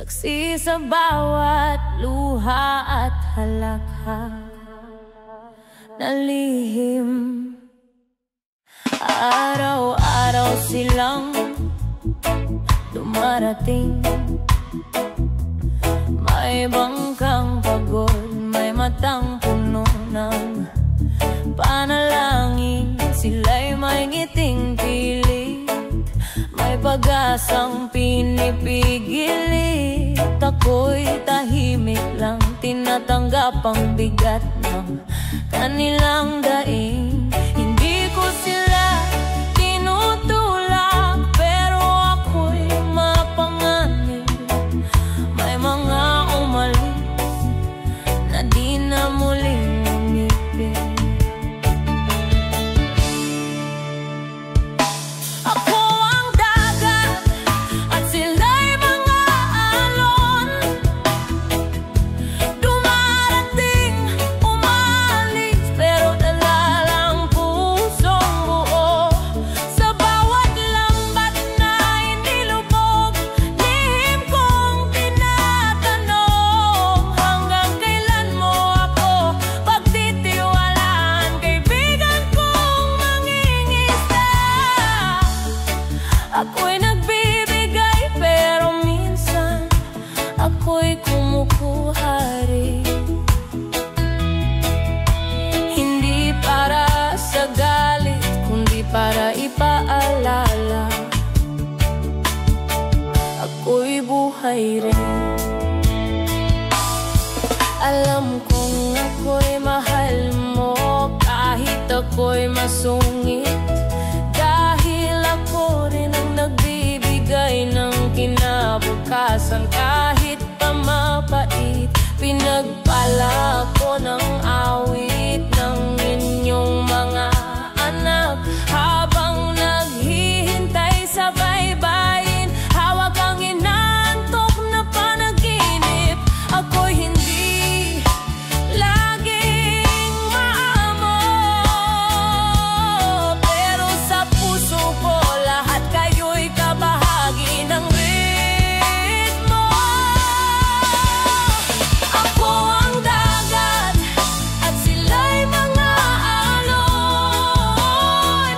Saksi sa bawat luha at halakhak na lihim. Araw-araw silang dumarating, may bangkang pagod, may matang puno ng panalangin. Sila'y may ngiting pilit, may pag-asang pinipigilit. Ako'y tahimik lang, tinatanggap ang bigat ng kanilang daing. Hindi ko sila tinutulak, pero ako'y mapanganib. May mga umalis na di na muling umipin. Ako ang dagat at sila'y mga alon, dumarating, umalis, pero dala lang pusong buo. Sa bawat lambat na inilubog, lihim kong tinatanong, hanggang kailan mo ako pagtitiwalaan? Kaibigan kong mangingisda, ako'y nagbibigay, pero minsan ako'y kumukuha rin. Hindi para sa galit, kundi para ipaalala, ako'y buhay rin. Alam kong ako'y mahal mo, kahit ako'y masungit, dahil ako rin ang nagbibigay ng kinabukasan. Kahit pa mapait, pinagpala ko ng awit ng inyong mga anak. Habang naghihintay sa baybayin, hawak ang inaantok na panaginip. Ako'y hindi laging maamo, pero sa puso ko lahat kayo'y kabahagi ng ritmo. Ako ang dagat at sila'y mga alon,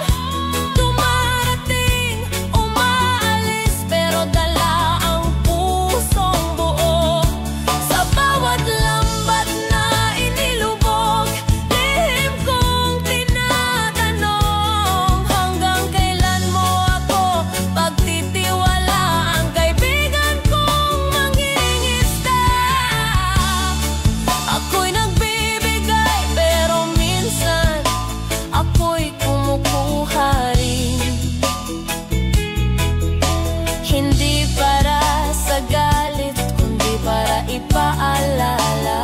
dumarating, umaalis, pero dala ang pusong buo. Sa bawat lambat na inilubog, lihim kong tinatanong, hanggang kailan mo ako pagtitiwalaan? Kaibigan kong mangingisda, ako'y nagbibigay, pero minsan ako'y kumukuha rin. Hindi para sa galit, kundi para ipaalala,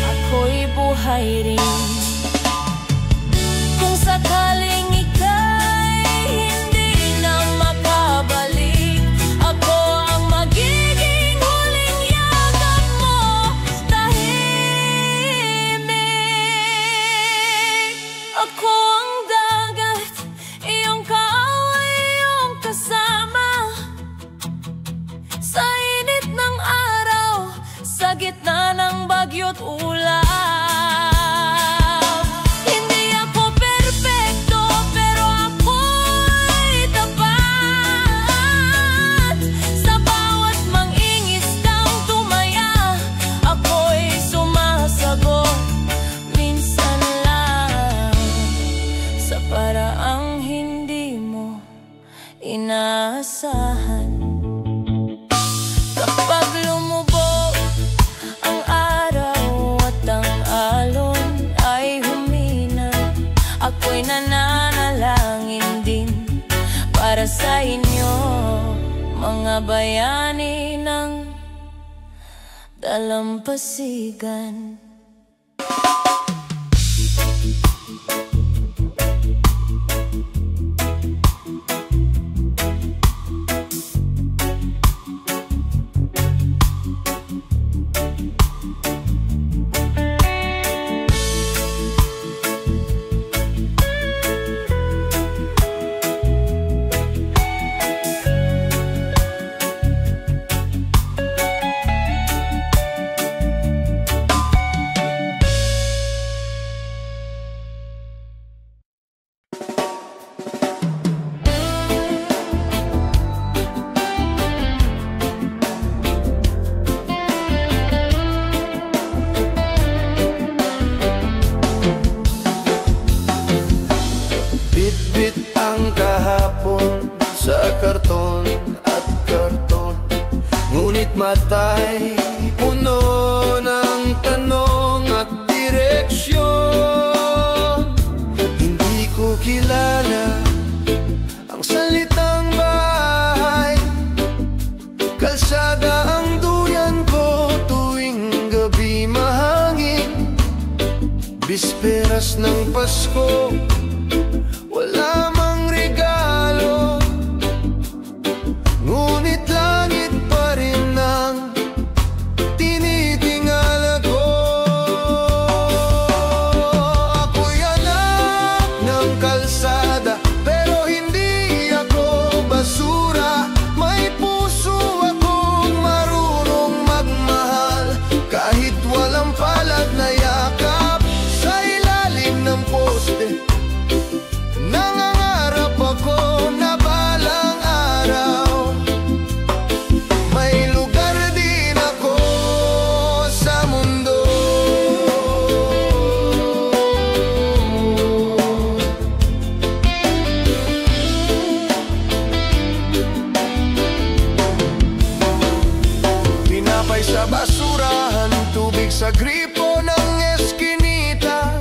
ako'y buhay rin. Kung sakaling ika'y hindi na makabalik, ako ang magiging huling yakap mo, tahimik. Ako ang dagat, iyong kaaway, iyong kasama, sa init ng araw, sa gitna ng bagyo't ulan. Hindi ako perpekto, pero ako'y tapat. Sa bawat mangingisdang tumaya, ako'y sumasagot. Minsan lang, sa paraang hindi mo inaasahan. Kapag lumubog ang araw at ang alon ay humina, ako'y nananalangin din para sa inyo, mga bayani ng dalampasigan. karton at karton. Ngunit mata'y puno ng tanong at direksyon. Hindi ko kilala ang salitang bahay, kalsada ang duyan ko tuwing gabi mahangin. Bisperas ng Pasko, wala mang regalo, ngunit langit pa rin ang tinitingala ko. Ako'y anak ng kalsada, pero hindi ako basura. May puso akong marunong magmahal, kahit walang palad na yakap sa ilalim ng poste. Nangangarap ako na balang araw may lugar din ako sa mundo. Tinapay sa basurahan, tubig sa gripo ng eskinita.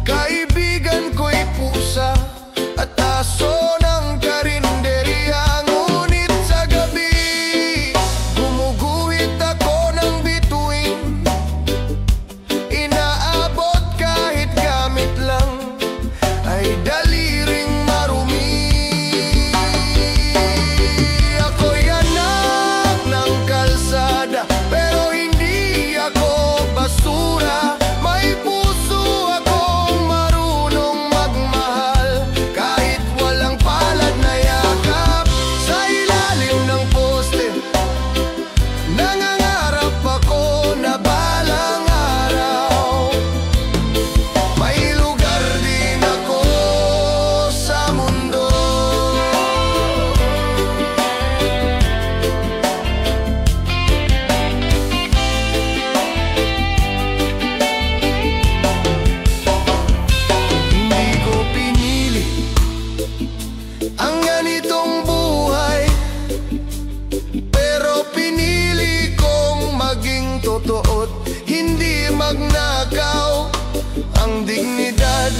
Kaibigan ko'y pusa at aso ng karinderya. Ngunit sa gabi, gumuguhit ako ng bituin. Inaabot kahit gamit lang ay daliring marumi. Ako'y anak ng kalsada, pero hindi ako basura. May puso akong marunong magmahal, kahit walang palad na yakap sa ilalim ng poste. Nangangarap ako na balang araw may lugar din ako sa mundo. Hindi ko pinili ang ganitong buhay, pero pinili kong maging totoo't hindi magnakaw. Ang dignidad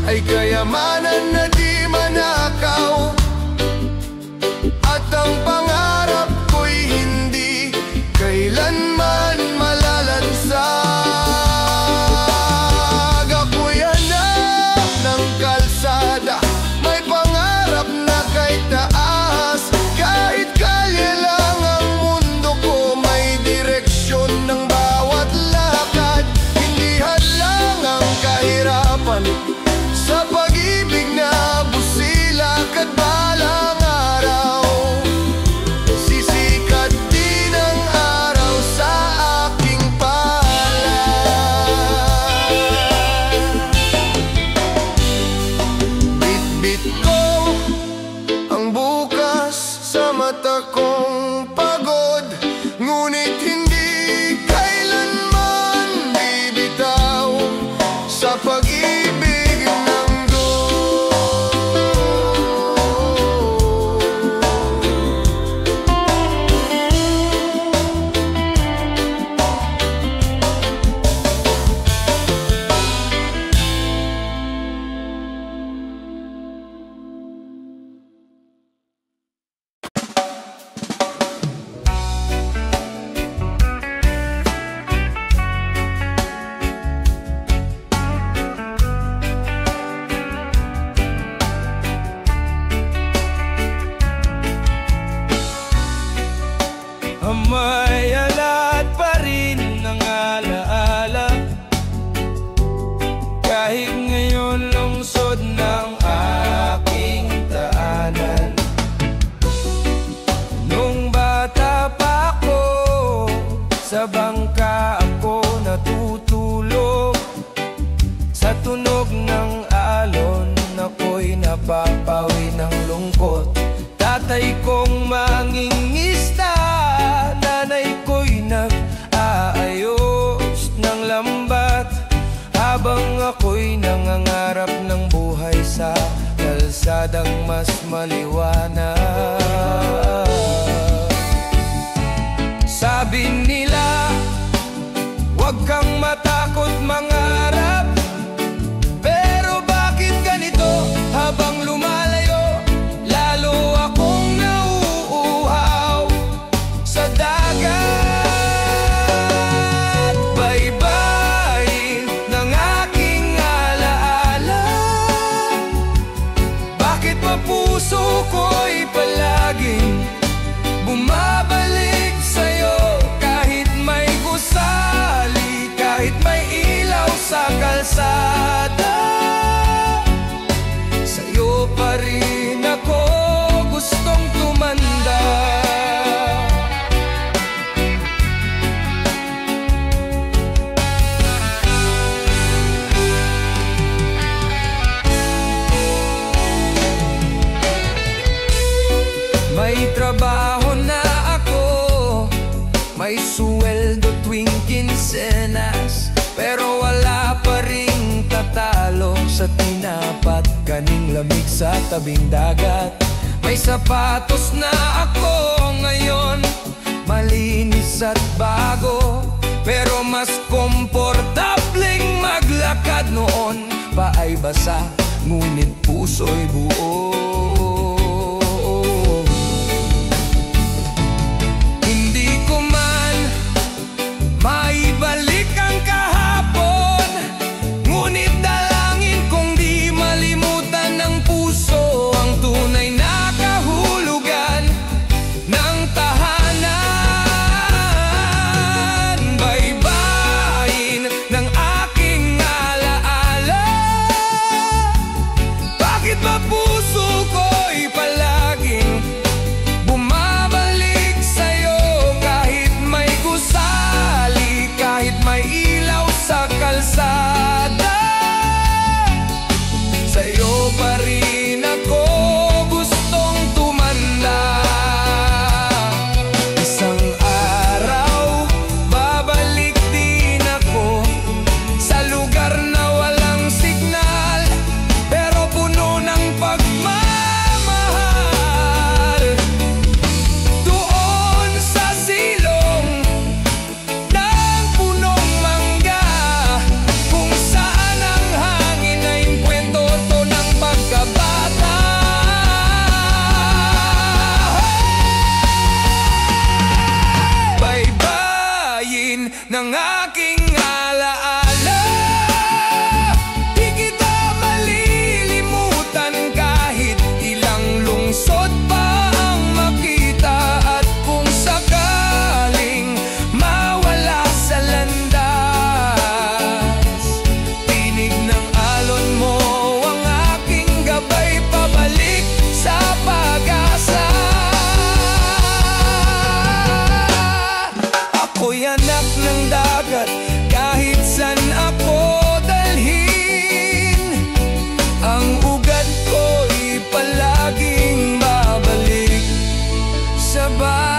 ay kayamanan na di manakaw, at ang pangarap ko'y hindi kailanman malalansag. Ako'y anak ng kalsada, may pangarap na kay taas. Kahit kalye lang ang mundo ko, may direksyon ng bawat lakad. Hindi hadlang ang kahirapan sa pag-ibig na busilak, at balang araw sisikat din ang araw sa aking palad. Bit-bit ko ang bukas sa mata kong pagod, ngunit hindi kailanman bibitaw sa pag-ibig ng Diyos. May alat pa rin ng alaala, kahit ngayon lungsod ng aking taanan. Nung bata pa ako, sa bangka ako natutulog. Sa tunog ng alon, ako'y napapawi ng lungkot. Tatay kong mangingista, nanay ko'y nag-aayos ng lambat, habang ako'y nang kalsadang mas maliwanag. Sabi nila, huwag kang matakot mangarap. Pero bakit ganito habang lumalayo, lalo akong nauuhaw sa dagat. Baybayin ng aking alaala, bakit ba puso ko'y palaging bumabalik sa'yo? Kahit may gusali, kahit may ilaw sa kalsada, sa'yo pa rin ako gustong tumanda. May trabaho na ako, may suweldo tuwing kinsenas, pero wala pa ring tatalo sa tinapat kaning lamig sa tabing dagat. May sapatos na ako ngayon, malinis at bago, pero mas komportableng maglakad. Noon pa ay basa, ngunit puso'y buo. Maibalik ang kahapon, ngunit dalangin kong di malimutan ng puso ang tunay na kahulugan ng tahanan. Baybayin ng aking alaala, bakit ba puso ko'y palaging bumabalik sa'yo? Kahit may gusali, kahit may ilaw sa kalsada, sa'yo pa rin ako gustong tumanda. Isang araw, babalik din ako sa lugar na walang signal, pero puno ng pagmamahal. Doon sa silong ng punong mangga, kung saan ang hangin ay kwento to ng pagkabata. Baybayin ng aking alaala, di kita malilimutan kahit ilang lungsod pa ang makita. At kung sakaling mawala sa landas, tinig ng alon mo ang aking gabay pabalik sa pag-asa. Ako'y anak ng dagat, kahit saan ako dalhin, ang ugat ko'y palaging babalik sa baybayin.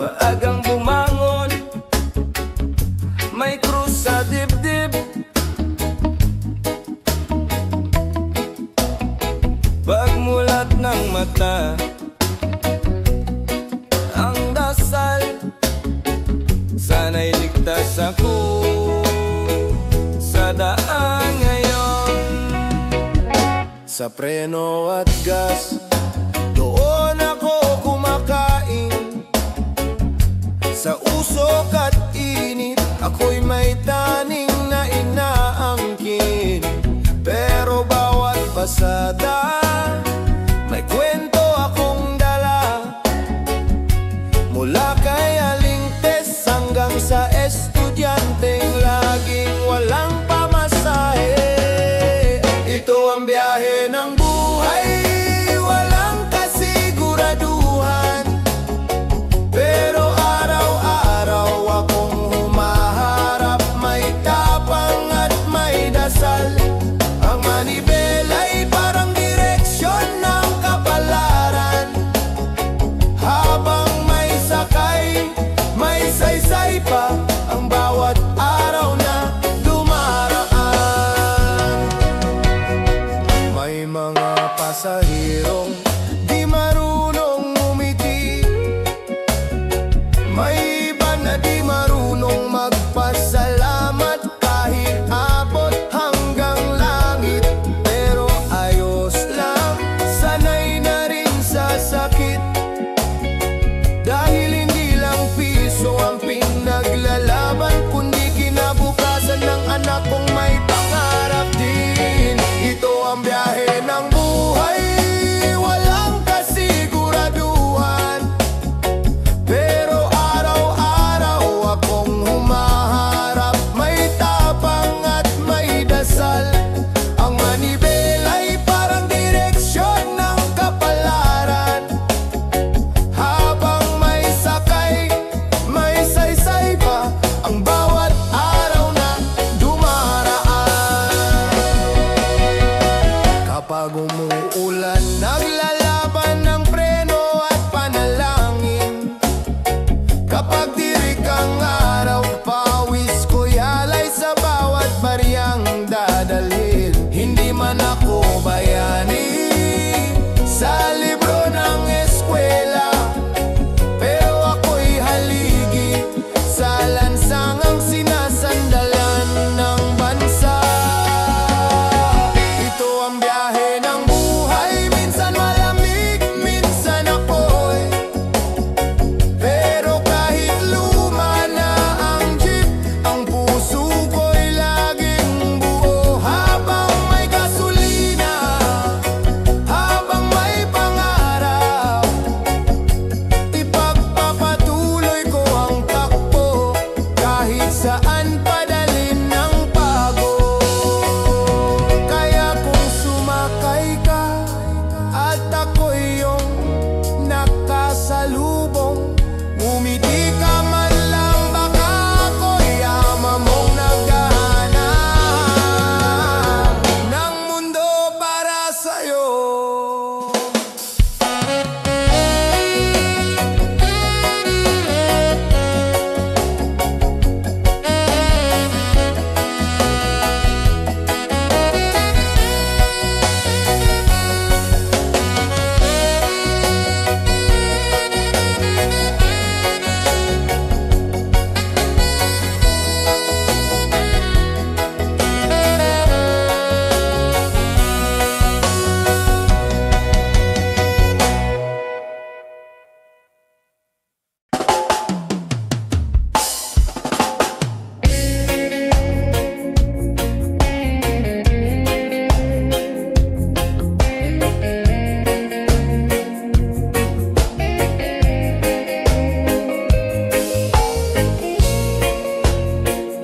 Maagang bumangon, may krus sa dibdib, pagmulat ng mata, ang dasal, sana'y ligtas ako sa daan ngayon. Sa preno at gas, doon ako kumakain. Sa usok at init, ako'y may taning na inaangkin. Pero bawat pasada, may kwento akong dala. Mula kay Alintes hanggang sa estudyanteng laging walang pamasahe. Ito ang biyahe ng buhay, walang kasiguran. pasahirong di marunong umiti. May iba na di marunong magpasalamat kahit abot hanggang langit. Pero ayos lang, sanay na rin sa sakit. Dahil hindi lang piso ang pinaglalaban, kundi kinabukasan ng anak kong may pangarap din. Ito ang biyahe ng buhay, walang kasiguraduhan. Pero araw-araw akong humaharap, may tapang at may dasal. Ang manibela'y parang direksyon ng kapalaran. Habang may sakay, may saysay pa ang bawat araw na dumaraan. Kapag umuulan, naglalaban ng preno at panalangin. Kapag tirik ang araw, pawis ko'y alay sa bawat baryang dadalhin. Hindi man ako bayani sa libro ng eskwela, pero ako'y haligi sa lansangang sinasandalan ng bansa. Ito ang biyahe ng buhay, minsan malamig, minsan apoy. Pero kahit luma na ang jeep, ang puso ko'y laging buo. Habang may gasolina, habang may pangarap, ipagpapatuloy ko ang takbo kahit saan padalin ng pagod. Kaya kung sumakay ka at ako'y iyong nakasalubong, ngumiti ka man lang, baka ako'y ama mong naghahanap ng mundo para sa'yo.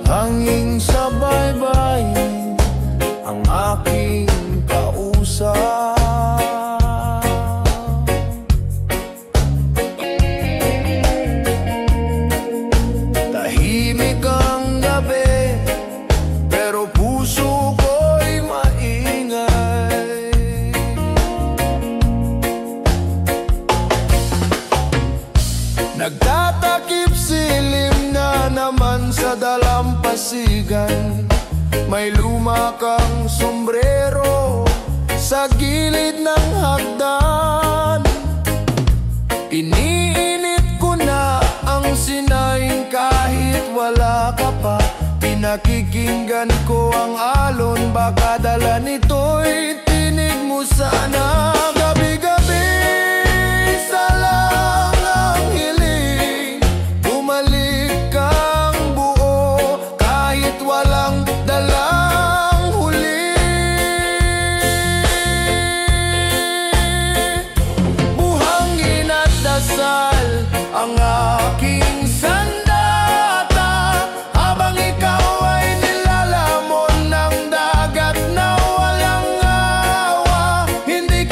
Hanging sa baybayin ang aking kausap. Tahimik ang gabi, pero puso ko'y maingay. Nagtatakip silim na naman sa dalampasigan. May luma kang sombrero sa gilid ng hagdan. Iniinit ko na ang sinaing kahit wala ka pa. Pinakikinggan ko ang alon, baka dala nito'y tinig mo sana. Gabi-gabi sa langang hiling, bumalik kang buo kahit walang dalang huli. Buhangin at dasal ang aking sandata, habang ikaw ay nilalamon ng dagat na walang awa. Hindi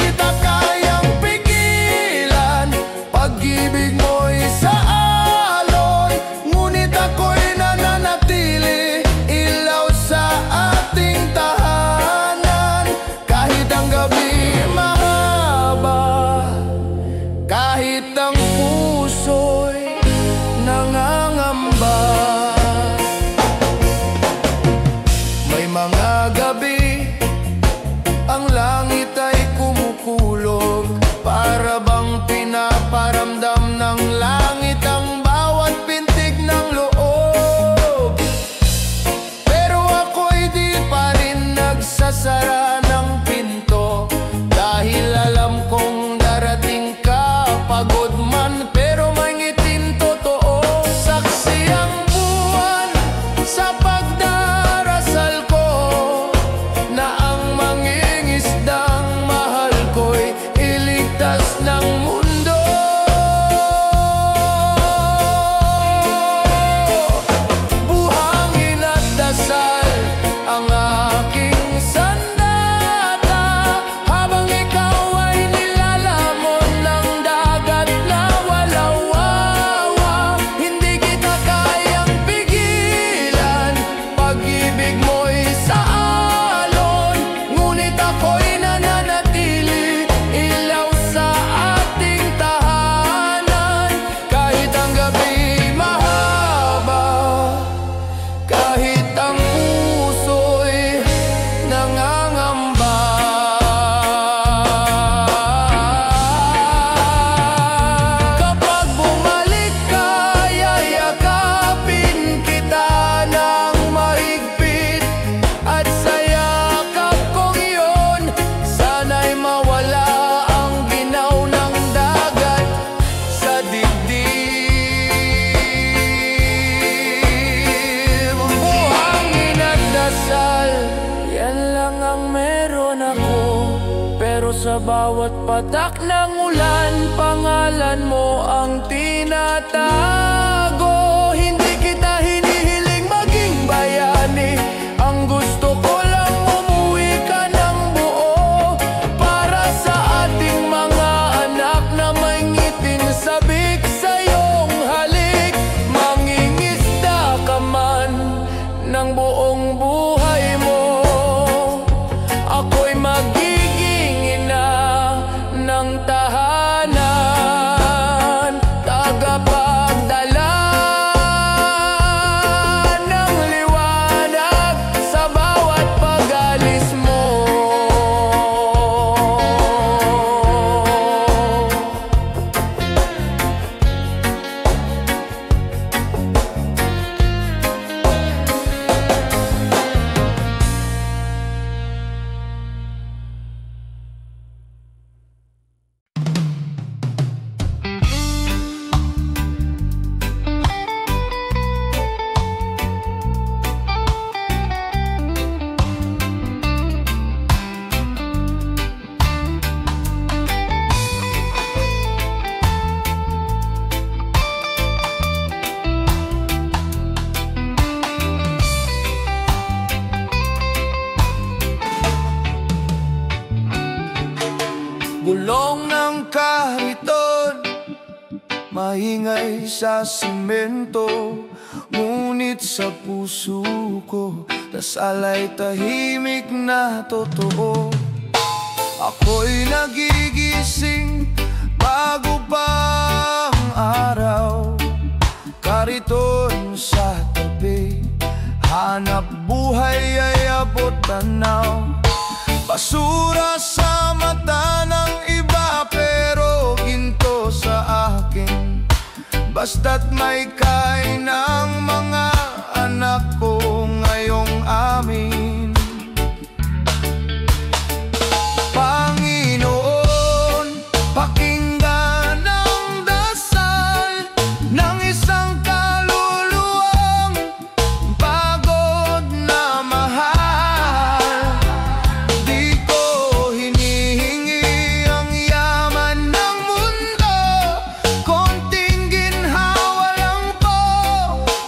Pero sa bawat patak ng ulan, pangalan mo ang tinatago. Hindi kita hinihiling maging bayani, ang gusto ko lang umuwi ka ng buo. Para sa ating mga anak na may ngiting sabik sa iyong halik. Mangingisda ka man ng buong buhay mo, ako'y magiging ina ng tahanan, tagapagdala ng liwanag sa bawat pag-alis mo. Bulong ng kariton, maingay sa simento, ngunit sa puso ko dasal ay tahimik na totoo. Ako'y nagigising bago pa ang araw, kariton sa tabi, hanap buhay ay abot tanaw. Basura sa mata ng iba, pero ginto sa akin, basta't may kain ang mga anak ko ngayong amin. Panginoon, pakinggan ang dasal ng isang kaluluwang pagod na mahal. Di ko hinihingi ang yaman ng mundo, konting ginhawa lang po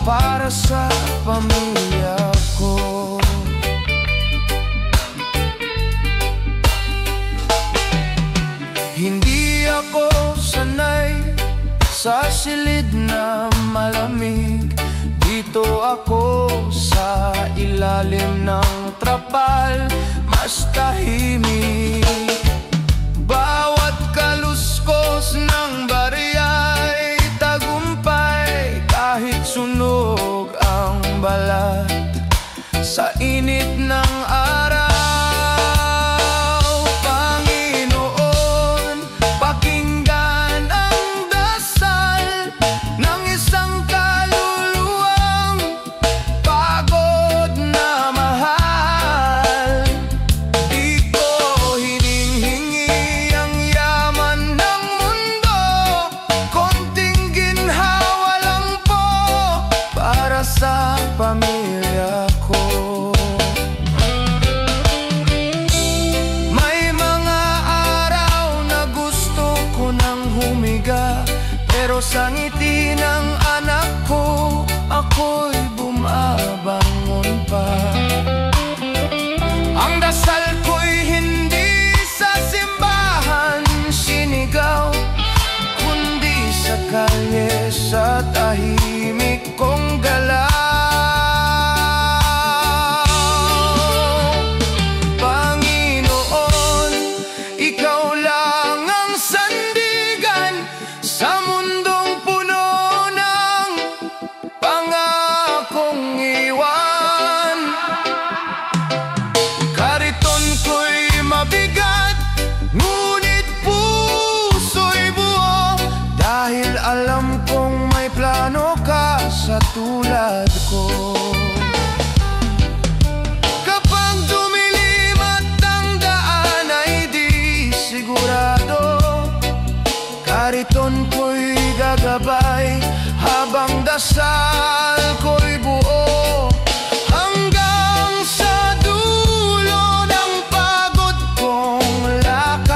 para sa pamilya ko. Hindi ako sanay sa silid na malamig, dito ako sa ilalim ng trapal, mas tahimik. Bawat kaluskos ng bariya'y tagumpay, kahit sunog ang balat sa init ng araw. Panginoon, pakinggan ang dasal ng isang kaluluwang pagod na mahal. Di ko hininghingi ang yaman ng mundo, konting ginhawa lang po para sa pamilya ko. May mga araw na gusto ko nang humiga, pero sa ngiti ng anak ko, ako'y bumabangon pa. Ang dasal ko'y hindi sa simbahan sinigaw, kundi sa kalye, sa tahimik kong galaw. Panginoon, ikaw lang ang sandigan sa mundong puno ng pangakong iwan. Kariton ko'y mabigat, ngunit puso'y buo, dahil alam kong may plano ka sa tulad ko. Kapag dumilim at ang daan ay di sigurado, kariton ko'y gagabay habang dasal ko'y buo. Hanggang sa dulo ng pagod kong lakad,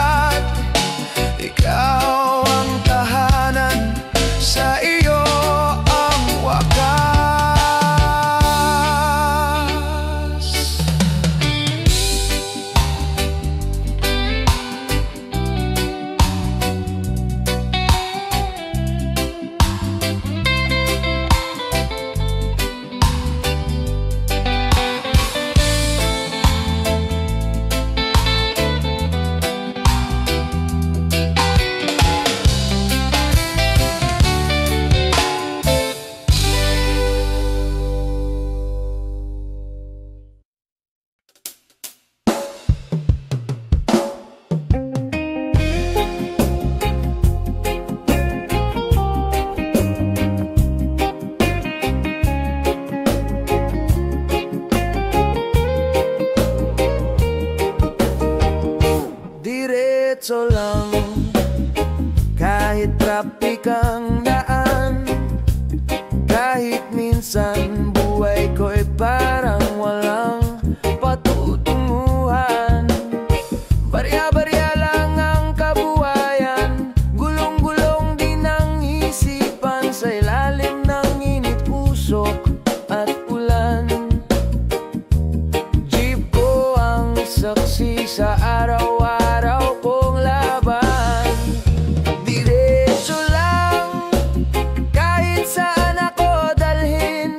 diretso lang. Kahit trapik ang daan, kahit minsan buhay ko'y parang walang patutunguhan. Barya-barya lang ang kabuhayan, gulong-gulong din ang isipan sa ilalim ng init, usok at ulan. Jeep ko ang saksi sa araw-araw kong laban. Diretso lang, kahit saan ako dalhin.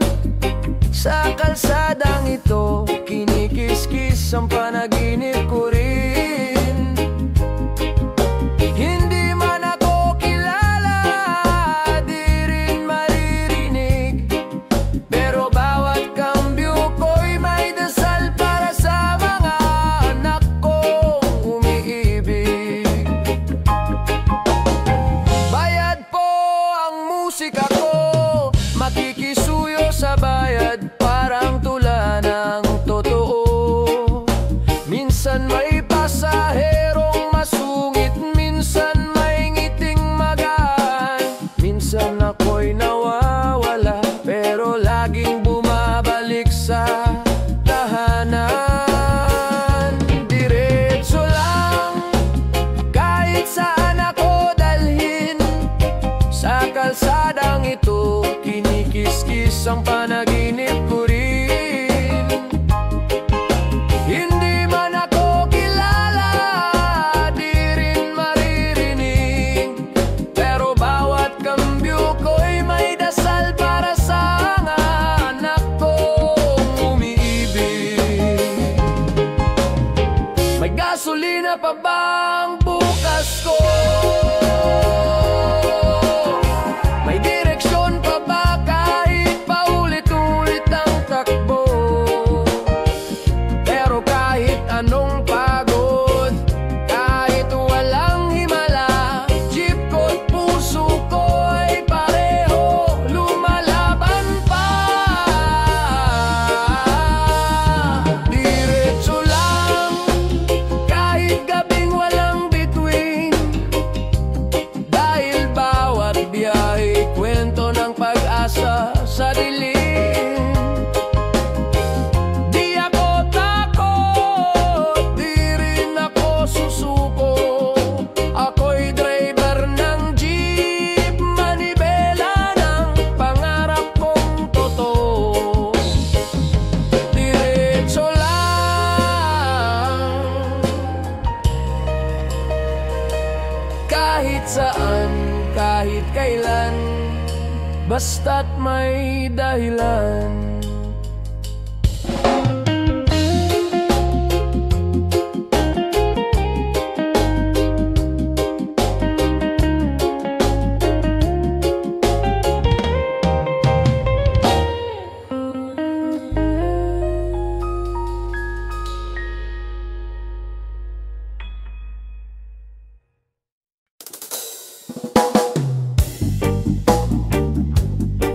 Sa kalsadang ito, kinikis-kis ang panaginip ko rin. Hindi man ako kilala, di rin maririnig, pero bawat kambyo ko'y may dasal para sa mga anak kong umiibig. Bayad po ang musika ko, makikisuyo sa bayad, parang tula ng totoo. Minsan may pasaherong masungit, minsan may ngiting magaan. Minsan ako'y nawawala, pero laging bumabalik sa tahanan. Diretso lang, kahit saan ako dalhin. Sa kalsadang ito, kinikis-kis ang panaginip ko rin. Hindi man ako kilala, di rin maririnig, pero bawat kambyo ko'y may dasal para sa mga anak kong umiibig. May gasolina pa bang bukas ko? May direksyon pa ba kahit paulit-ulit ang takbo? Pero kahit anong pagod, kahit walang himala, jeep ko't puso ko ay pareho lumalaban pa. Diretso lang, kahit gabing walang bituin, dahil bawat biyahe kwento ng pag-asa sa dilim. Di ako takot, di rin ako susuko. Ako'y driver ng jeep, manibela ng pangarap kong totoo. Diretso lang, kahit saan, kahit kailan, basta't may dahilan.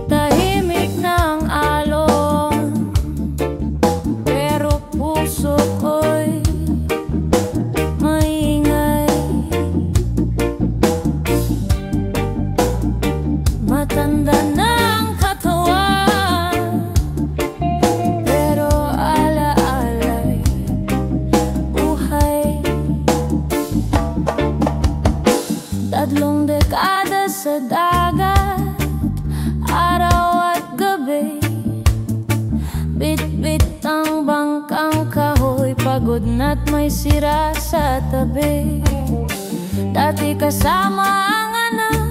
Tahimik ng alon, pero puso ko'y maingay. Matanda ng katawan, pero ala-alay buhay. Tatlong dekada sa dagat, araw at gabi, bit-bit ang bangkang kahoy, pagod na't may sira sa tabi. Dati kasama ang anak,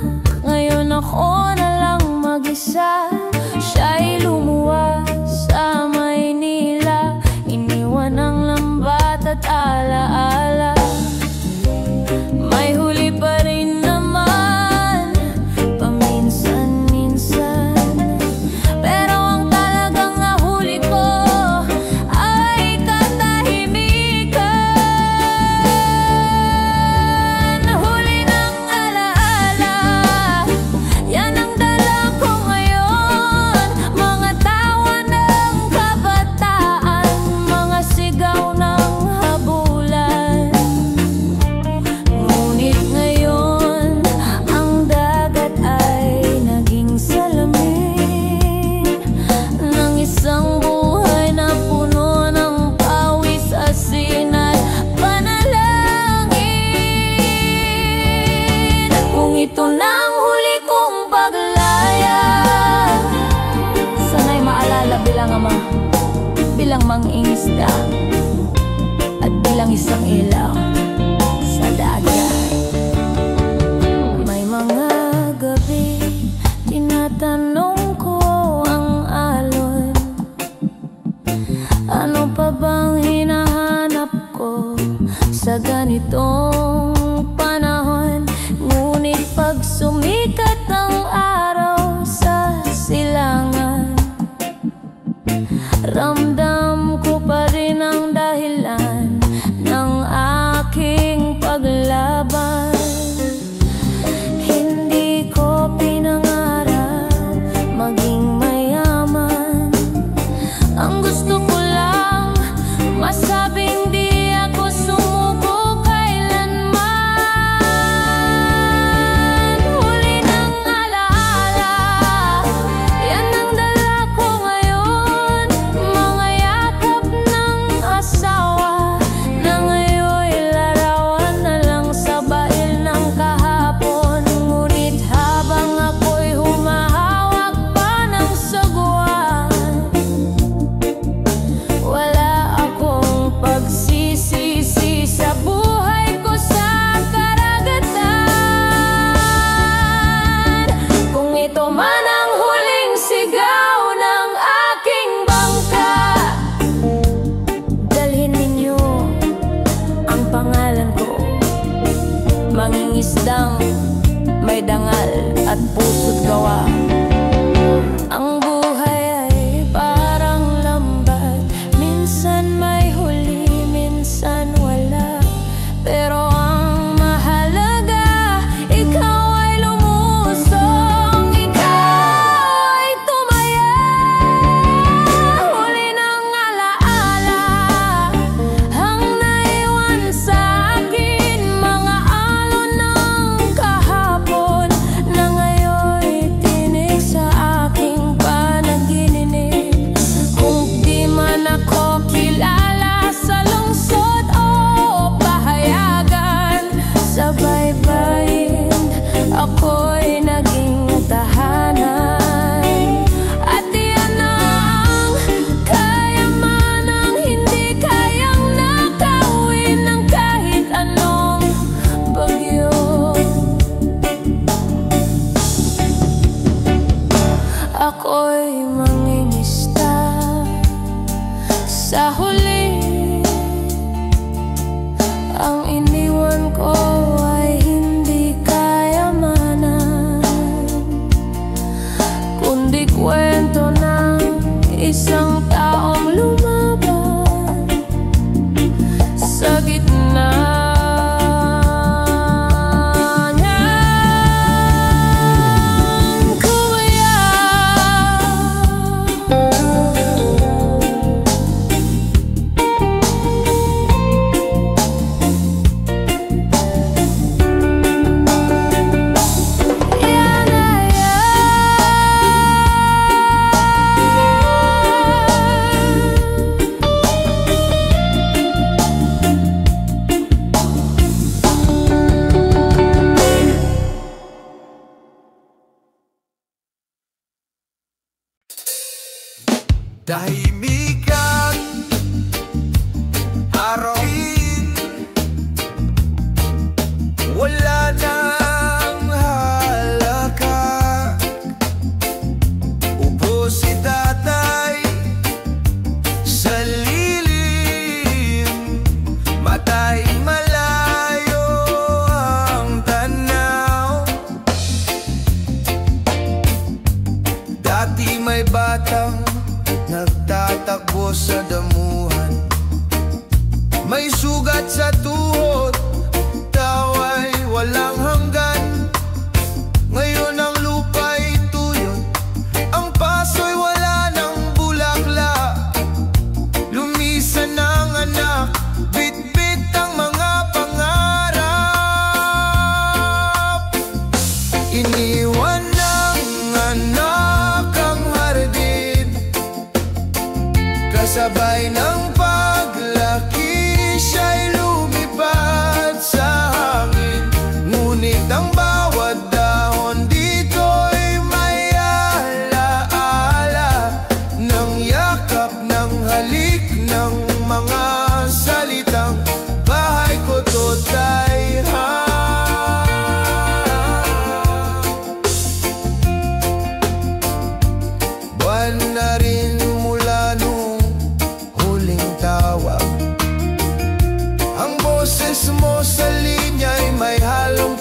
ngayon ako na lang mag-isa. Siya'y lumuwas sa Maynila, iniwan ang lambat at ala-ala. May huli pa rin naman, paminsan-minsan, pero ang talagang nahuli ko ay katahimikan. Nahuli ng ala-ala, yan ang dala ko ngayon. Mga tawa ama bilang mangingisda at bilang isang ilaw sa dagat. May mga gabi tinatanong ko ang alon, ano pa bang hinahanap ko sa ganitong panahon? Ngunit pag sumikat ang araw sa silangan, ramdam ko pa rin ang dahilan ng aking paglaban. Hindi ko pinangarap maging mayaman. Ang gusto ko lang masabing di ako sumuko kailanman. Huli ng alaala, yan ang dala ko ngayon. Mga yakap ng asawa na ngayon larawan na lang sa bail ng kahapon. Ngunit habang ako'y humahawak pa ng saguan, wala akong pagsisisi sa buhay ko sa karagatan. Kung ito man ang huling sigaw ng aking bangka, dalhin ninyo ang pangalan ko, mangingisdang may dangal at puso't gawa. Ang buhay ay parang lambat, minsan may huli, minsan wala. Pero ang mahalaga, ikaw ay lumusong, ikaw ay tumaya. Huli ng alaala ang naiwan sa akin, mga alon ng kahapon na ngayon tinig sa aking panaginip. Kung di man ako kilala sa lungsod o pahayagan, sa baybayin ako'y naging tahanan. At iyan ang kayamanang hindi kayang nakawin ng kahit anong bagyo. Ako'y mangingisda sa huli, ang iniwan ko ay hindi kayamanan, kundi kwento ng isang taong lumaban sa gitna ng kumaya. Yan ay Tahimikan, arawin, wala nang halaka. Upo si tatay sa lilim, matay malayo ang tanaw. Dati may batang nagtatanong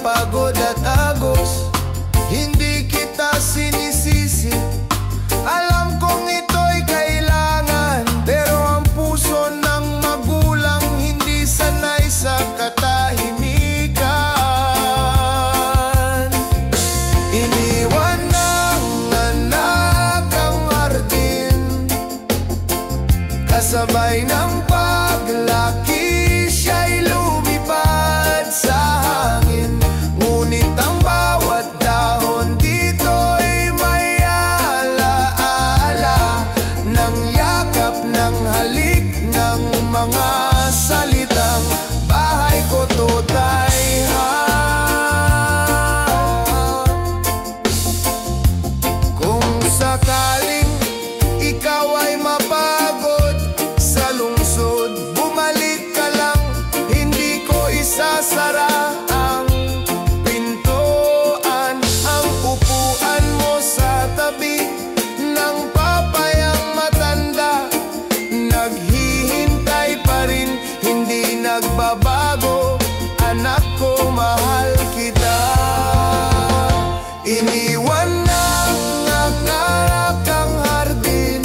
pagod at agos. Hindi kita sinisisi, alam kong ito'y kailangan. Pero ang puso ng magulang hindi sanay sa katahimikan. Iniwan ng anak ang hardin, kasabay ng paglaki siya'y lumipad sa hangin. Ngunit ang bawat dahon dito'y may alaala ng yakap, ng halik, ng mga salitang bahay ko to tayha. Kung sakaling ikaw ay mapagod sa lungsod, bumalik ka lang, hindi ko isasara ang pintuan. Ang upuan mo sa tabi ng papayang matanda, naghihintay pa rin, hindi nagbabago. Anak ko, mahal kita. Iniwan ng anak ang hardin,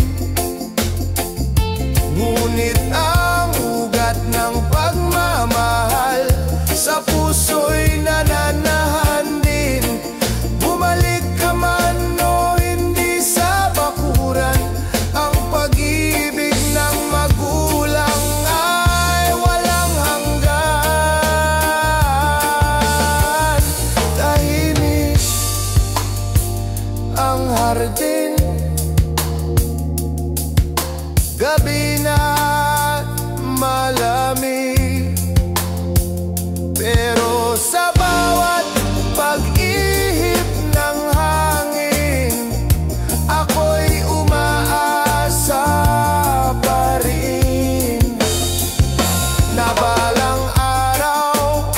ngunit ang ugat ng pagmamahal sa puso'y nananahan din. Bumalik ka man o hindi sa bakuran, ang pag-ibig ng magulang ay walang hanggan. Tahimik ang hardin, gabi na malamig, pero sa bawat pag-ihip ng hangin, ako'y umaasa pa rin na balang araw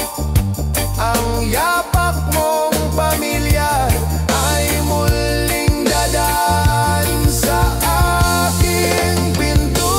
ang yapak mong pamilyar ay muling dadaan sa aking pintuan.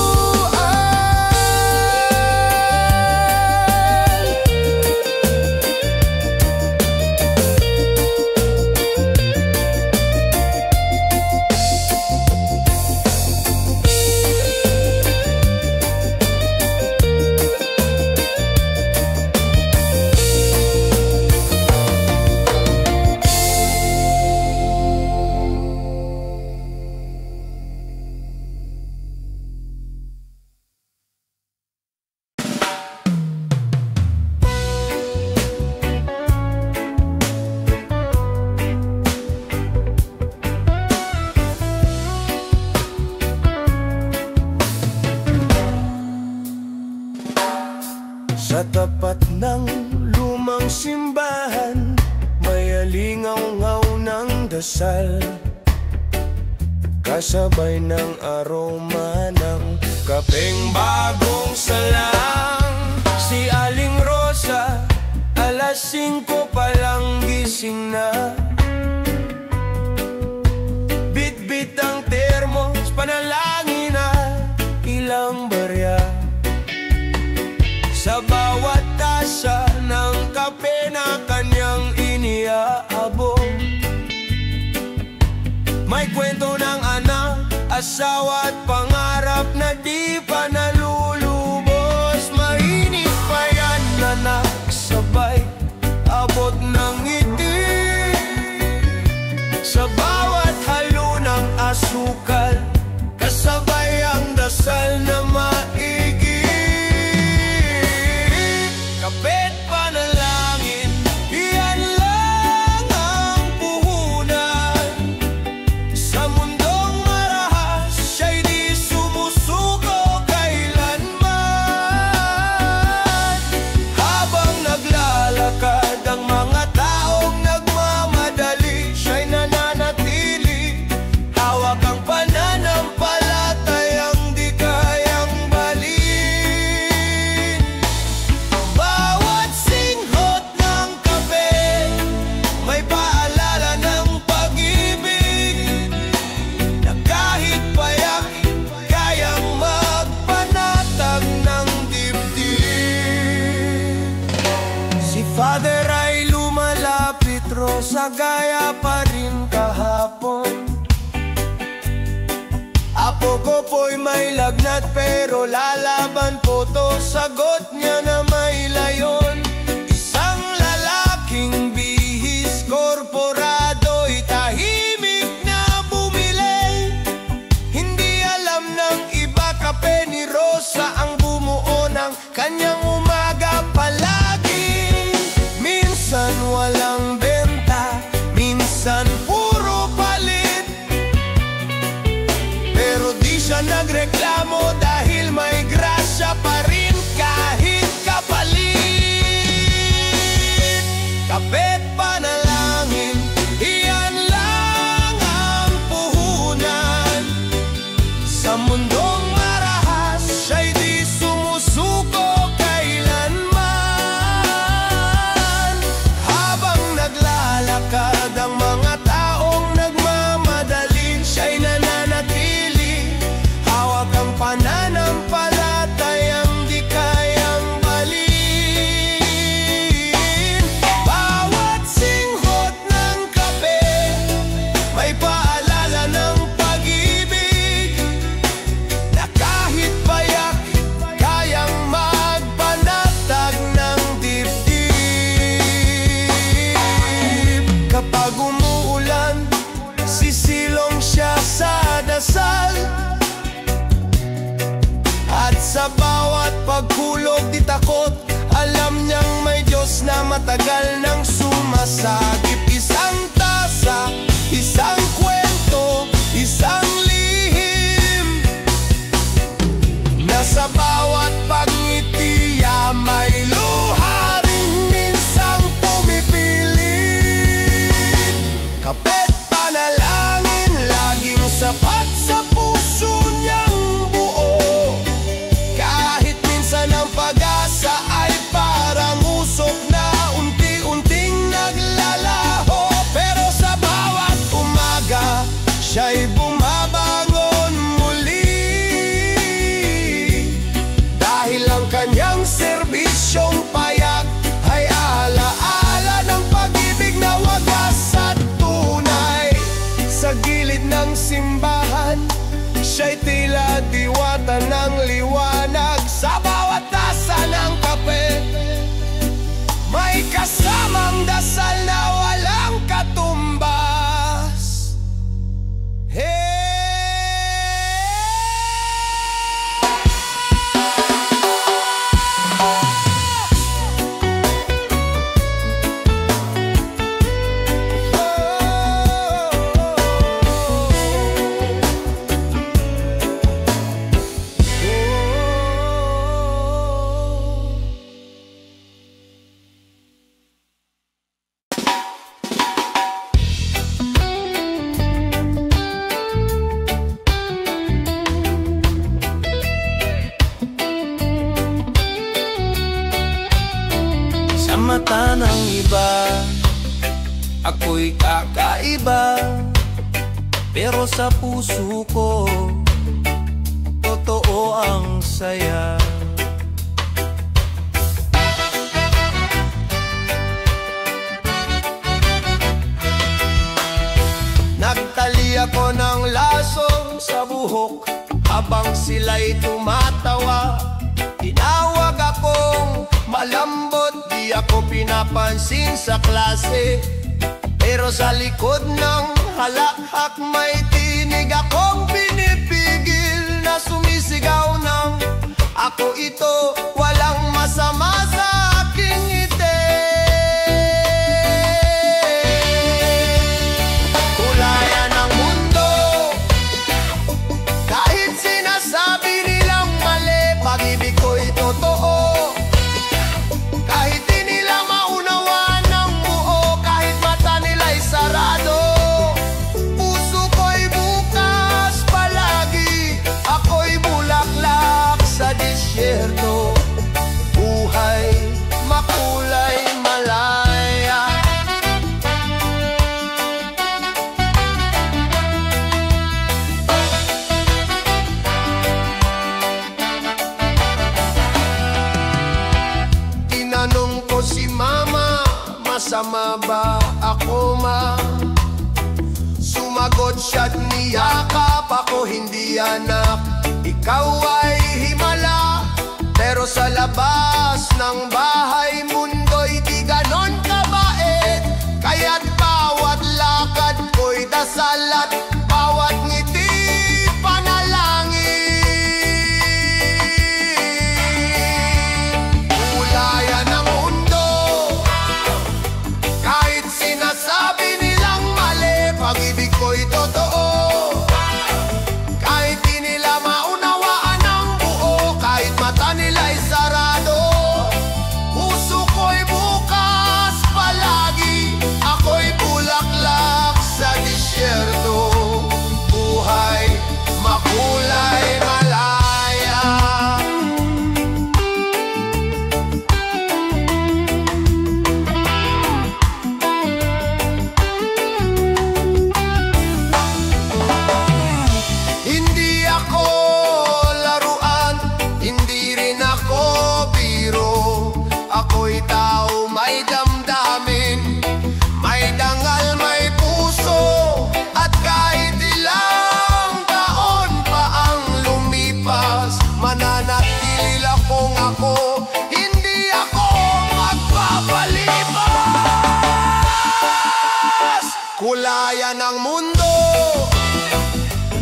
Sa tapat ng lumang simbahan, may alingaw-ngaw ng dasal, kasabay ng aroma ng kapeng bagong salang. Si Aling Rosa, alas 5 pa lang gising na, bit-bit ang termos, panalangin na ilang barya. Sa bawat tasa ng kape na kanyang iniaabot, may kwento ng anak, asawa at pangarap na di pa nalulubos. Mainit pa yan na nagsabay, abot ng ngiti sa bawat halo ng asukal, kasabay ang dasal na maigi. Kapit panalangin, iyan lang ang puhunan. Sa mundong marahas, siya'y di sumusuko kailanman. Habang naglalakad ang mga taong nagmamadali, siya'y nananatili, hawak ang pananampalatayang di kayang balin. Bawat singhot ng kape, may paalala ng pag-ibig, na kahit payak, kayang magpanatag ng dibdib. Si Father ay lumalaki Rosa gaya pa rin kahapon. Apo ko po'y may lagnat pero lalaban po to. Sagot niya na may layon. Isang lalaking bihis, korporado'y tahimik na bumili. Hindi alam ng iba, kape ni Rosa ang bumuo ng kanyang umaga palagi. Minsan walang benta, minsan puro palit, pero di siya nagreklamo dahil may grasya pa rin kahit kapalit. Kape't panalangin, iyan lang ang puhunan. Sa mundong marahas, siya'y di sumusuko kailanman. Habang naglalakad ang mga taong nagmamadali, siya'y nananatili. Hawak ang pananampalatayang di kayang balin. Bawat singhot ng kape may paalala ng pag-ibig, na kahit payak kayang magpanatag ng dibdib. Kapag umuulan, sisilong siya sa dasal, at sa bawat pagkulog di takot, alam niyang may Diyos na matagal nang sumasagip. Isang tasa, isang kwento, isang lihim, na sa bawat pagngiti may luha rin minsang pumipilit. Kape't panalangin, laging sapat sa puso niyang buo. Kahit minsan ang pag-asa ay parang usok na unti-unting naglalaho, pero sa bawat umaga siya'y bumabangon muli. Dahil ang kanyang serbisyong payak ay alaala ng pag-ibig na wagas at tunay. Sa gilid ng simbahan, siya'y tila diwata ng liwanag. Sa bawat tasa ng kape, may kasamang dasal na walang katumbas. Sa mata ng iba, ako'y kakaiba, pero sa puso ko, totoo ang saya. Nagtali ako ng laso sa buhok habang sila'y tumatawa. Tinawag akong malambot, di ako pinapansin sa klase, pero sa likod ng halakhak may tinig akong pinipigil na sumisigaw ng ako ito, walang masama sa aking ngiti. Kulayan ng mundo, kahit sinasabi nilang mali, pag-ibig ko'y totoo. Kahit di nila maunawaan ng buo, kahit mata nila'y sarado, puso ko'y bukas palagi. Ako'y bulaklak sa disyerto, buhay makulay malaya. Tinanong ko si mama, masama ba ako? Sumunod siya't niyakap, ako hindi anak, ikaw ay himala. Pero sa labas ng bahay, mundo'y di ganon kabait. Kaya't bawat lakad ko'y dasal at bawat ngiti panalangin. Kulayan ang mundo, kahit sinasabi nilang mali, pag-ibig ko'y totoo. Kahit di nila maunawaan ang buo, kahit mata nila'y sarado, puso ko'y bukas palagi. Ako'y bulaklak sa disyerto, buhay makulay malaya. Hindi ako laruan, hindi rin ako biro. Ako'y tao may damdamin, may dangal, may puso. At kahit ilang taon pa ang lumipas, mananatili akong ako, hindi ako magpapalipas. Kulayan ang mundo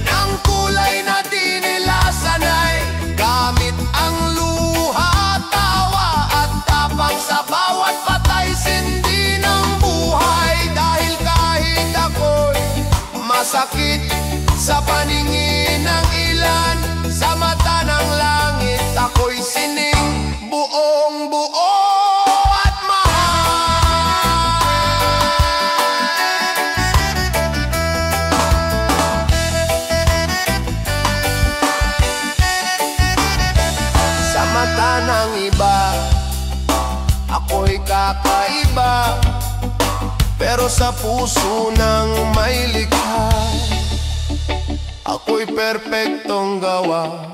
ng kulay na di nila sanay, gamit ang luha, tawa at tapang sa bawat patay sindi ng buhay. Dahil kahit ako'y masakit sa paningin ng ilan, sa mata ng langit ako'y sining buong buo at sa mata ng iba, ako'y kakaiba. Pero sa puso ng may likha, ako'y perpektong gawa.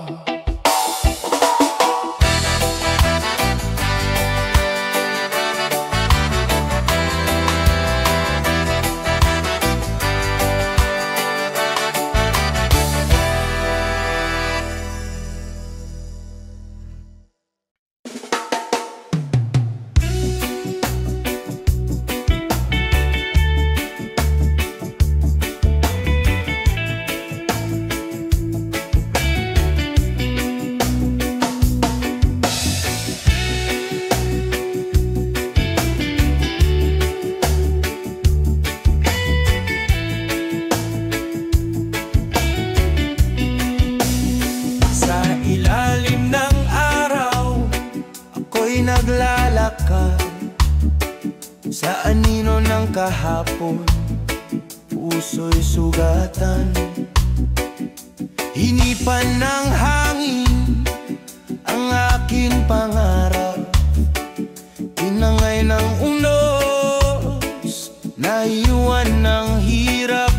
Sa ilalim ng araw, ako'y naglalakad sa anino ng kahapon, puso'y sugatan. Hinipan ng hangin ang aking pangarap, tinangay ng unos, naiwan ng hirap.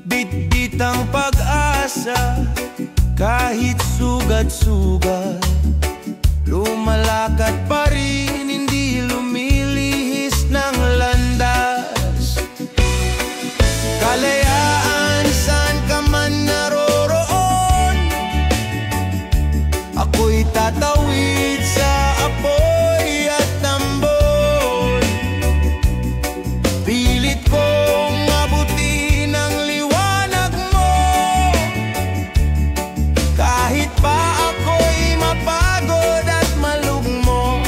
Bitbit ang pag-asa, kahit sugat-sugat, lumalakad pa rin, hindi lumilihis ng landas. Kalayaan saan ka man naroroon, ako'y tatawid sa apoy at tambol. Pilit kong abutin ang liwanag mo, kahit pa ako'y mapagod at malugmok.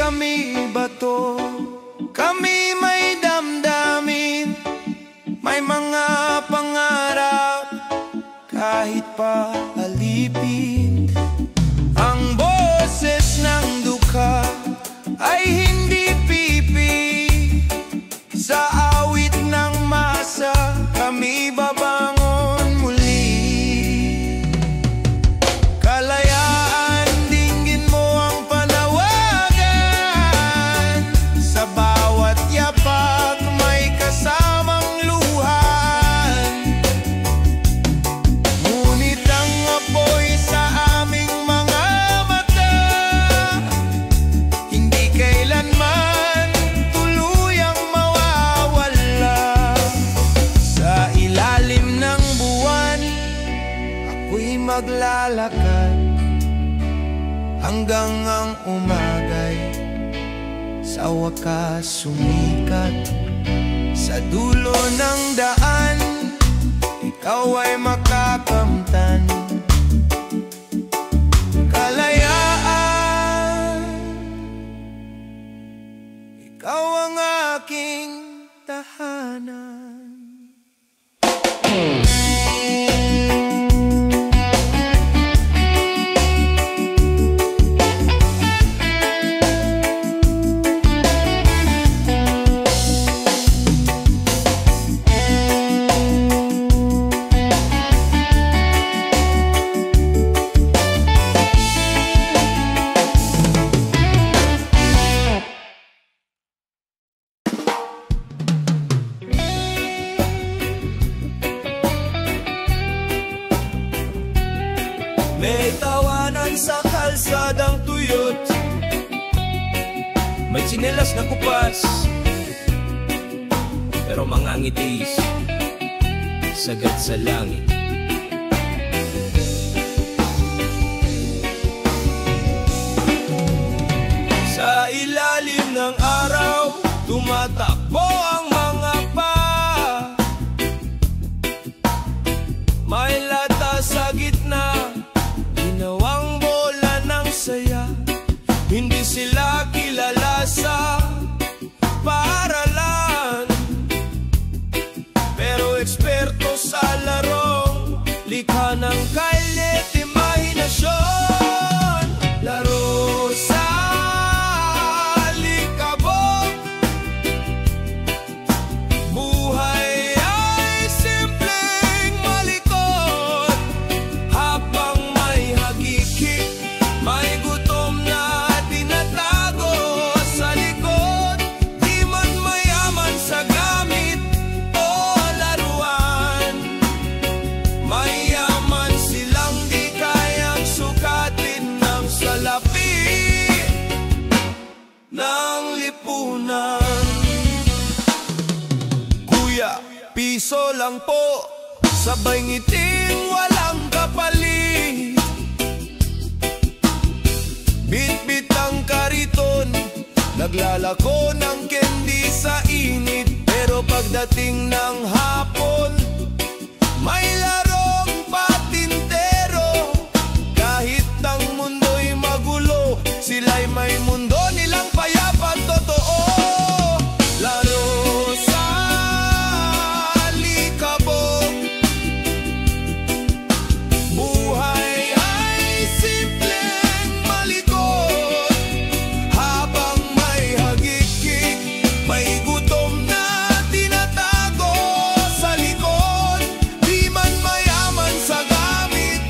kami bato, kami may damdamin, may mga pangarap, kahit pa alipin. Ang boses ng dukha ay hindi pipi, sa awit ng masa kami babangon muli. Kalayaan, dinggin mo ang panawagan, sa bawat yapak may kasamang luhan. Ngunit ang apoy sa aming mga mata, hindi kailanman tuluyang mawawala. Sa ilalim ng buwan, ako'y maglalakad hanggang ang umagay, sa wakas sumikat. Sa dulo ng daan, ikaw ay makakamtan. Kalayaan, ikaw ang aking tahanan. May tawanan sa kalsadang tuyot, may tsinelas na kupas, pero mga ngitis sagad sa langit. Sa ilalim ng araw, tumatakbo ang mga paa, may lata sa gitna, ginawang bola ng saya. Hindi sila kilala sa paaralan, pero eksperto sa larong likha ng kalye at imahinasyon. Laro sa likabok, buhay ay simpleng malikot. Habang may hagikik, may gutom na tinatago sa likod. Di man mayaman sa gamit o laruan, mayaman silang di kayang sukatin ng salapi ng lipunan. Kuya, piso lang po, sabay ngiting walang kapalit. Bit-bit ang kariton, naglalako ng candy sa init. Pero pagdating ng hapon, may larong patintero. Kahit ang mundo'y magulo, sila'y may mundo nilang payapat totoo. Laro sa likabok, buhay ay simpleng malikot. Habang may hagikik, may gutom na tinatago sa likod. Di man mayaman sa gamit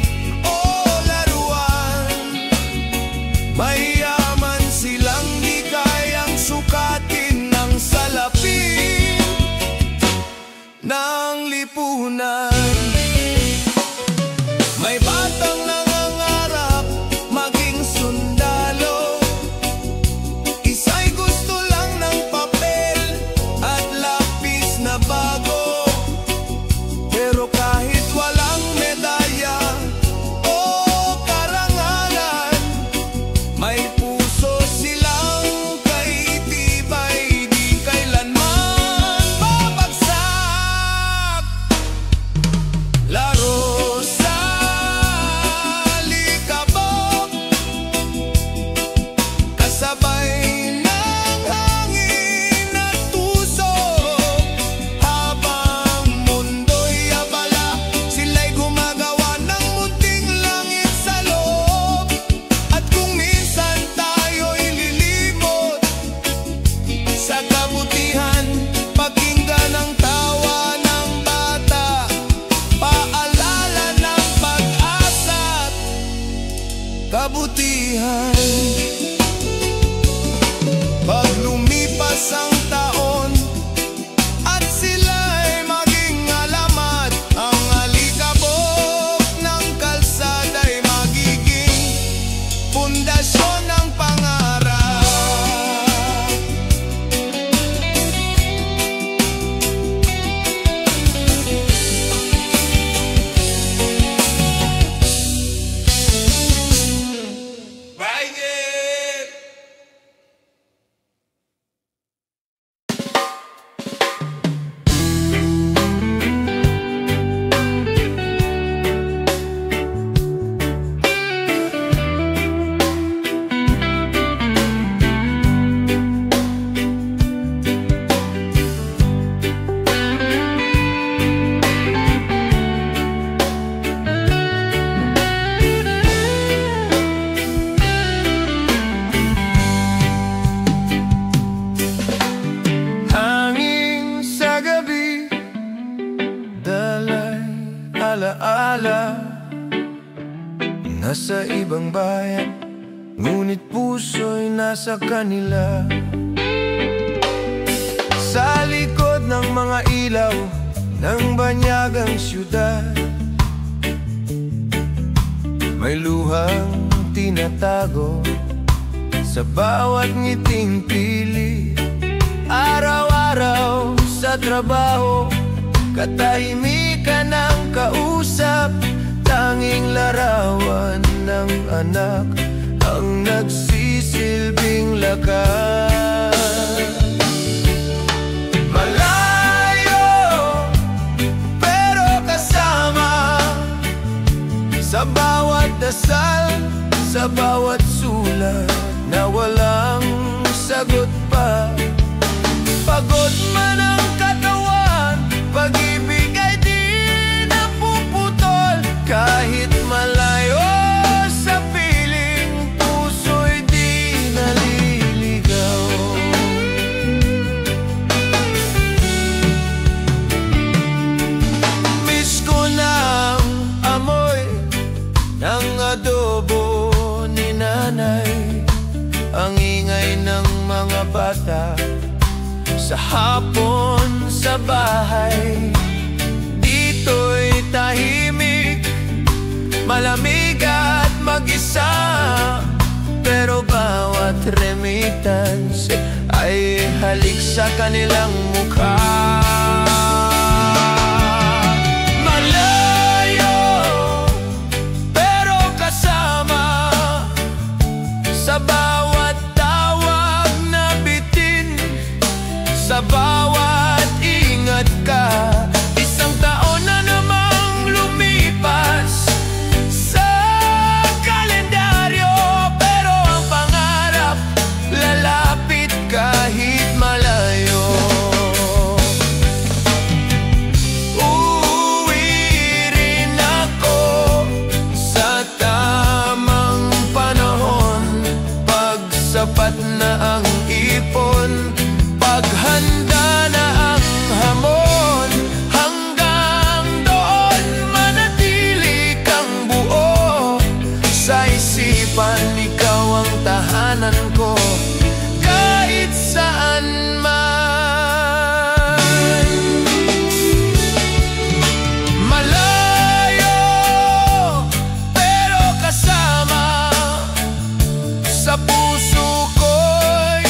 o laruan, mayaman silang di kayang sukatin ng salapi ng lipunan. May batang nangangarap maging sundalo, isa'y gusto lang ng papel at lapis na bago. Pero kahit walang medalya o karangalan, may puso silang kaitibay, di kailanman babagsak. puso'y nasa kanila. Sa likod ng mga ilaw ng banyagang syudad, may luhang tinatago sa bawat ngiting pilit. Araw-araw sa trabaho, katahimikan ang kausap, tanging larawan ng anak ang nagsisilbing lakas. Malayo pero kasama, sa bawat dasal, sa bawat sulat na walang sagot pa. Pagod man ang katawan, pag-ibig ay di napuputol. Kahit malayo sa piling, puso'y di naliligaw. Miss ko na ang amoy ng adobo ni nanay, ang ingay ng mga bata sa hapon sa bahay. Dito'y tahimik, malamig at mag-isa, pero bawat remittance ay halik sa kanilang mukha. Malayo pero kasama, sa bawat tawag na bitin, sa bawat ingat ka. Isang taon na namang lumipas sa kalendaryo, pero ang pangarap lalapit kahit malayo. Uuwi rin ako sa tamang panahon, pag sapat na ang ipon, paghanda na ang hamon. Hanggang doon manatili kang buo sa isipan, ikaw ang tahanan ko kahit saan man. Malayo pero kasama, sa puso ko'y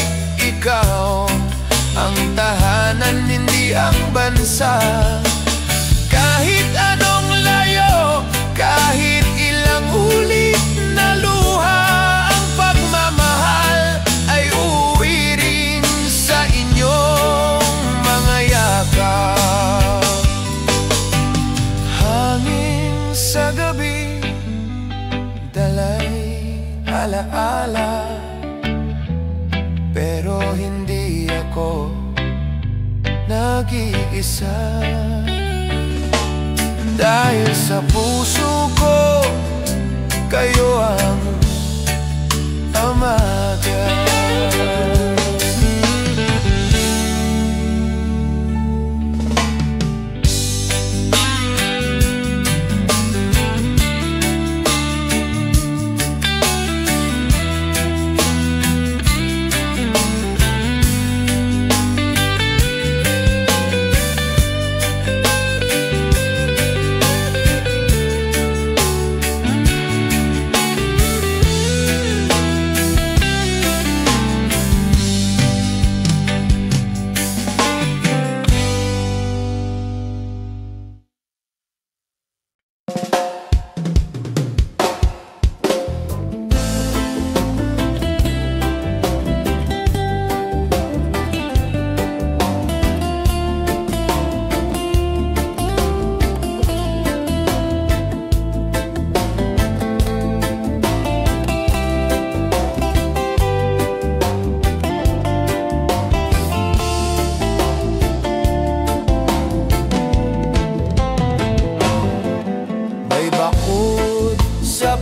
ikaw ang tahanan, hindi ang bansa. Kahit anong layo, kahit ilang ulit na luha, ang pagmamahal ay uuwi rin sa inyong mga yakap. Hangin sa gabi, dalay alaala, pero hindi ako nag-iisa. Dahil sa puso ko, kayo ang amaga.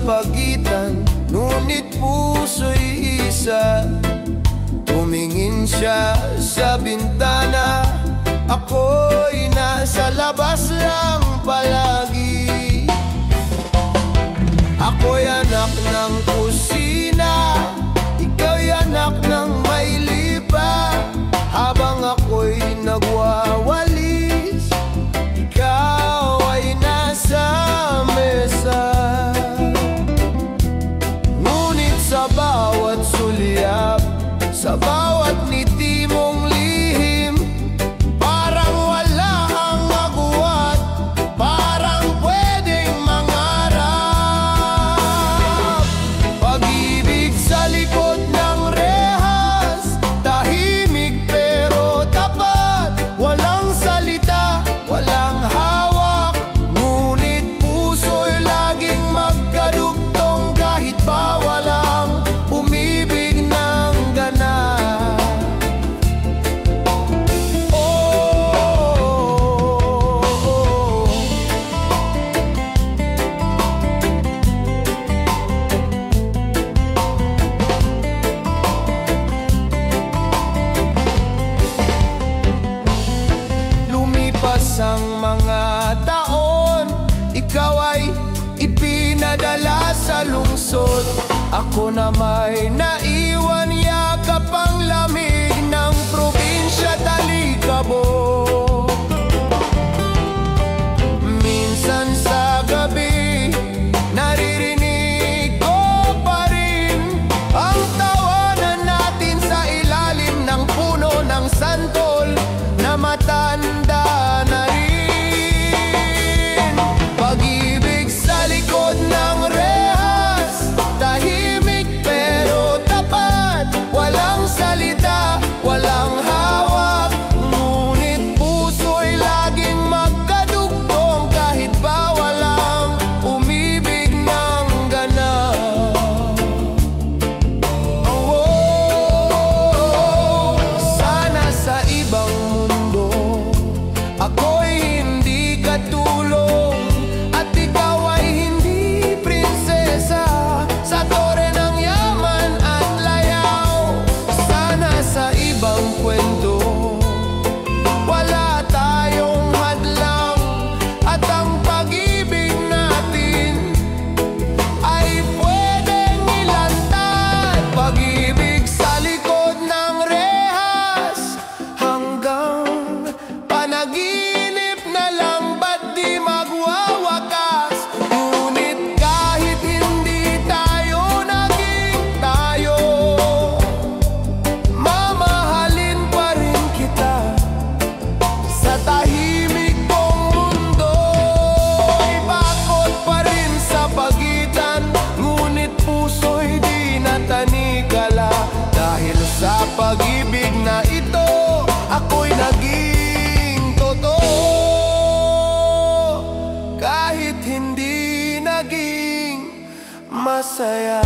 pagitan, ngunit puso'y isa. Tumingin siya sa bintana, ako'y nasa labas lang palagi. Ako'y anak ng kusina, Ako na may naiwan yakap ang lamig ng probinsya Talikabo. Minsan sa gabi naririnig ko pa rin ang tawanan natin sa ilalim ng puno ng santol na matanda na rin. Pag-ibig sa likod ng rehas, tahimik pero tapat, walang salita, walang hawak, ngunit puso'y laging magkadugtong kahit ba walang umibig ng ganap. Oh, sana sa ibang mundo ako'y hindi katulong at ikaw ay hindi prinsesa sa tore ng yaman at layaw. Sana sa ibang kwento wala tayong hadlang at ang pag-ibig natin ay pwedeng ilantad. Pag-ibig sa likod ng rehas hanggang panaginip na lang, ba't di magwawakas? Ngunit kahit hindi tayo naging tayo, mamahalin pa rin kita sa tahimik kong mundo. Ibakot pa rin sa pagitan, ngunit puso'y di natanikala. Dahil sa pag-ibig na ito, ako'y naging totoo, kahit hindi naging masaya.